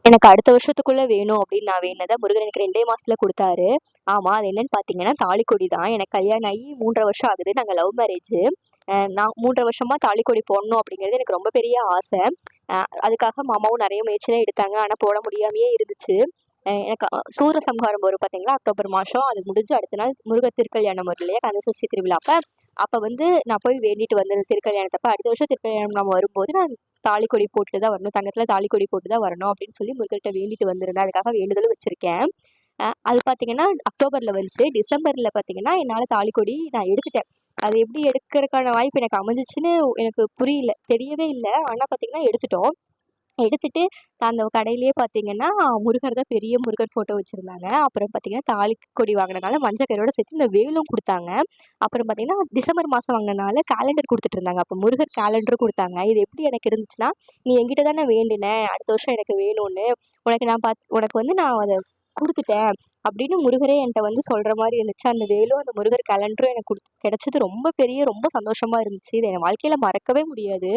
எனக்கு அடுத்த வருஷத்துக்குள்ள வேணும் அப்படின்னு நான் வேண்டினத முருகன் எனக்கு 2 மாசத்துல குடுத்தாரு. ஆமா. அது என்னன்னு பார்த்தீங்கன்னா, தாலிக்கொடி தான். எனக்கு கல்யாணம் ஆகி 3 1/2 வருஷம் ஆகுது. நாங்க லவ் மேரேஜு. நான் 3 1/2 வருஷமா தாலிக்கொடி போடணும் அப்படிங்கிறது எனக்கு ரொம்ப பெரிய ஆசை. அ அதுக்காக மாமாவும் நெறைய முயற்சிலாம் எடுத்தாங்க. ஆனா போட முடியாமயே இருந்துச்சு. எனக்கு சூரசம்ஹாரம் வரும் பார்த்தீங்களா? அக்டோபர் மாசம். அது முடிஞ்சு அடுத்த நாள் முருகர் திருக்கல்யாணம் வரும் இல்லையா? கந்தசஷ்டி திருவிழா அப்ப. அப்ப வந்து நான் போய் வேண்டிட்டு வந்தேன் திருக்கல்யாணத்தப்ப. அடுத்த வருஷம் திருக்கல்யாணம் நம்ம வரும்போது நான் தாலிக்கொடி போட்டுட்டு தான் வரணும். தங்கத்தில தாலிக்கொடி போட்டு தான் வரணும் அப்படின்னு சொல்லி முருகர்ட்ட வேண்டிட்டு வந்திருந்தேன். அதுக்காக வேண்டுதலும் வச்சிருக்கேன். அது பார்த்தீங்கன்னா, அக்டோபர்ல வந்துச்சு. டிசம்பர்ல பார்த்தீங்கன்னா, என்னால தாலிக்கொடி நான் எடுத்துட்டேன். அது எப்படி எடுக்கறதுக்கான வாய்ப்பு எனக்கு அமைஞ்சிச்சுன்னு எனக்கு புரியல. தெரியவே இல்ல. ஆனா பார்த்தீங்கன்னா, எடுத்துட்டோம். எடுத்துட்டு அந்த கடையிலேயே பார்த்தீங்கன்னா, முருகர் தான் பெரிய முருகர் ஃபோட்டோ வச்சிருந்தாங்க. அப்புறம் பார்த்தீங்கன்னா, தாலிக்கொடி வாங்குனனால மஞ்ச கயிறோட சேர்த்து இந்த வேலும் குடுத்தாங்க. அப்புறம் பார்த்தீங்கன்னா, டிசம்பர் மாசம் வாங்குனனால கேலண்டர் குடுத்துட்டுருந்தாங்க. அப்ப முருகர் கேலண்டரும் குடுத்தாங்க. இது எப்படி எனக்கு இருந்துச்சுன்னா, "நீ என்கிட்ட தானே வேண்டுன, அடுத்த வருஷம் எனக்கு வேணும்னு. உனக்கு வந்து நான் அத குடுத்துட்டேன்." அப்படின்னு முருகரே என்ட்ட வந்து சொல்ற மாரி இருந்துச்சு. அந்த வேலும், அந்த முருகர் கேலண்டரும் எனக்கு கிடைச்சது ரொம்ப பெரிய ரொம்ப சந்தோஷமா இருந்துச்சு. இத என் வாழ்க்கையில மறக்கவே முடியாது.